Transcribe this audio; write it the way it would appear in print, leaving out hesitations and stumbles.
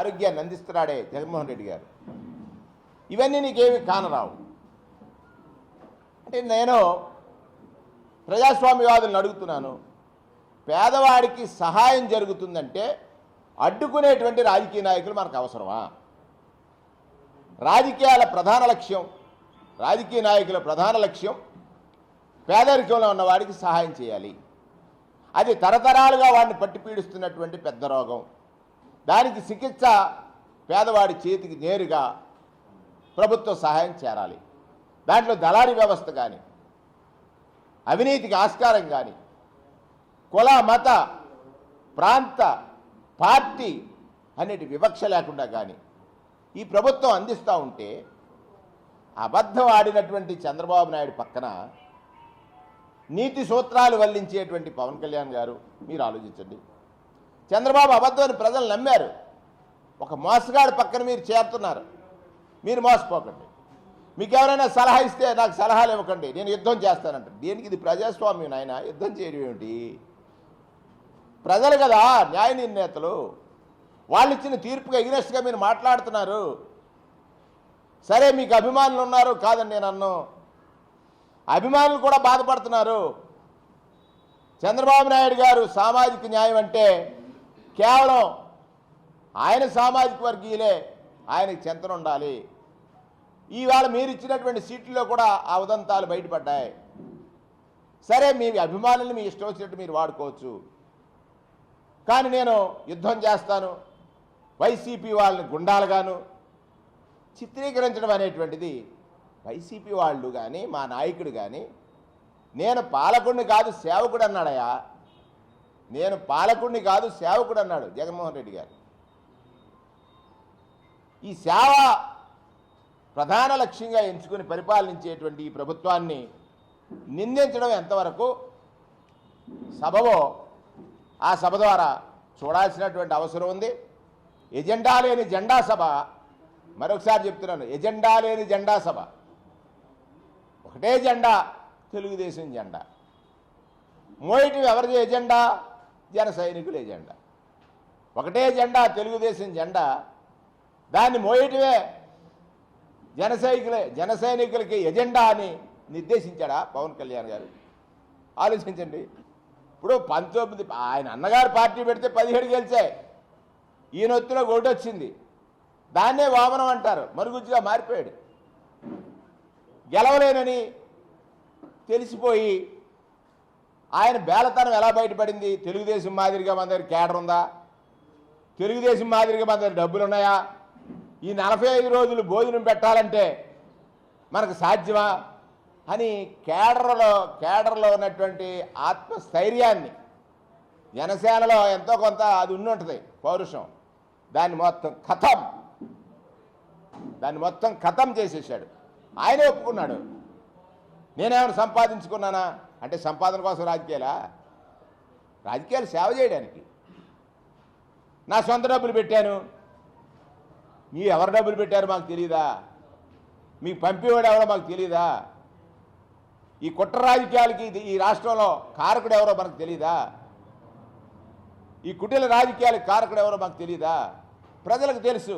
ఆరోగ్యాన్ని అందిస్తున్నాడే జగన్మోహన్ రెడ్డి గారు. ఇవన్నీ నీకేమి కానరావు. అంటే నేను ప్రజాస్వామ్యవాదులను అడుగుతున్నాను, పేదవాడికి సహాయం జరుగుతుందంటే అడ్డుకునేటువంటి రాజకీయ నాయకులు మనకు అవసరమా? రాజకీయ నాయకుల ప్రధాన లక్ష్యం పేదరికంలో ఉన్నవాడికి సహాయం చేయాలి. అది తరతరాలుగా వాడిని పట్టి పీడిస్తున్నటువంటి పెద్ద రోగం. దానికి చికిత్స పేదవాడి చేతికి నేరుగా ప్రభుత్వ సహాయం చేరాలి. దాంట్లో దళారీ వ్యవస్థ కానీ, అవినీతికి ఆస్కారం కానీ, కుల మత ప్రాంత పార్టీ అనేటి వివక్ష లేకుండా కానీ ఈ ప్రభుత్వం అందిస్తూ ఉంటే, అబద్ధం ఆడినటువంటి చంద్రబాబు నాయుడు పక్కన నీతి సూత్రాలు వల్లించేటువంటి పవన్ కళ్యాణ్ గారు, మీరు ఆలోచించండి. చంద్రబాబు అబద్ధాన్ని ప్రజలు నమ్మారు. ఒక మోసగాడి పక్కన మీరు చేరుతున్నారు. మీరు మోసపోకండి. మీకు ఎవరైనా సలహా ఇస్తే నాకు సలహాలు ఇవ్వకండి, నేను యుద్ధం చేస్తానంటారు. దేనికి? ఇది ప్రజాస్వామ్యం నాయన. యుద్ధం చేయడం ఏమిటి? ప్రజలు కదా న్యాయ నిర్ణేతలు. వాళ్ళు ఇచ్చిన తీర్పుగా ఎగ్నెస్ట్గా మీరు మాట్లాడుతున్నారు. సరే, మీకు అభిమానులు ఉన్నారు, కాదని నేను అన్నాను. అభిమానులు కూడా బాధపడుతున్నారు. చంద్రబాబు నాయుడు గారు సామాజిక న్యాయం అంటే కేవలం ఆయన సామాజిక వర్గీయులే ఆయనకి చెంతన ఉండాలి. ఈవేళ మీరు ఇచ్చినటువంటి సీట్లలో కూడా ఆ ఉదంతాలు బయటపడ్డాయి. సరే, మీ అభిమానుల్ని మీ ఇష్టం వచ్చినట్టు మీరు వాడుకోవచ్చు, కానీ నేను యుద్ధం చేస్తాను, వైసీపీ వాళ్ళని గుండాలుగాను చిత్రీకరించడం అనేటువంటిది వైసీపీ వాళ్ళు కానీ మా నాయకుడు కానీ, నేను పాలకుడిని కాదు సేవకుడు అన్నాడయా. నేను పాలకుడిని కాదు సేవకుడు అన్నాడు జగన్మోహన్ రెడ్డి గారు. ఈ సేవ ప్రధాన లక్ష్యంగా ఎంచుకుని పరిపాలించేటువంటి ఈ ప్రభుత్వాన్ని నిందించడం ఎంతవరకు సబబో ఆ సభ ద్వారా చూడాల్సినటువంటి అవసరం ఉంది. ఎజెండా లేని జెండా సభ, మరొకసారి చెప్తున్నాను, ఎజెండా లేని జెండా సభ. ఒకటే జెండా, తెలుగుదేశం జెండా. మోయటం ఎవరిది ఎజెండా? జన సైనికుల ఎజెండా. ఒకటే జెండా, తెలుగుదేశం జెండా. దాన్ని మోయటమే జన సైనికులకి ఎజెండా అని నిర్దేశించాడా పవన్ కళ్యాణ్ గారు? ఆలోచించండి. ఇప్పుడు 19 ఆయన అన్నగారు పార్టీ పెడితే 17 గెలిచాయి. ఈయన ఒత్తిలో ఒకటి వచ్చింది. దాన్నే వామనం అంటారు. మరుగుజ్జుగా మారిపోయాడు. గెలవలేనని తెలిసిపోయి ఆయన బేలతనం ఎలా బయటపడింది? తెలుగుదేశం మాదిరిగా మన దగ్గర కేడర్ ఉందా? తెలుగుదేశం మాదిరిగా మన దగ్గర డబ్బులు ఉన్నాయా? ఈ 45 రోజులు భోజనం పెట్టాలంటే మనకు సాధ్యమా అని కేడర్లో ఉన్నటువంటి ఆత్మస్థైర్యాన్ని, జనసేనలో ఎంతో కొంత అది ఉండుంటుంది పౌరుషం, దాన్ని మొత్తం ఖతం చేసేసాడు. ఆయనే ఒప్పుకున్నాడు. నేనేమైనా సంపాదించుకున్నానా అంటే సంపాదన కోసం రాజకీయాలు సేవ చేయడానికి. నా సొంత డబ్బులు పెట్టాను, మీ ఎవరు డబ్బులు పెట్టారో మాకు తెలియదా? మీకు పంపేవాడు ఎవరో మాకు తెలియదా? ఈ కుట్ర రాజకీయాలకి ఈ రాష్ట్రంలో కారకుడు ఎవరో మనకు తెలియదా? ఈ కుటిల రాజకీయాలకు కారకుడు ఎవరో మాకు తెలియదా? ప్రజలకు తెలుసు.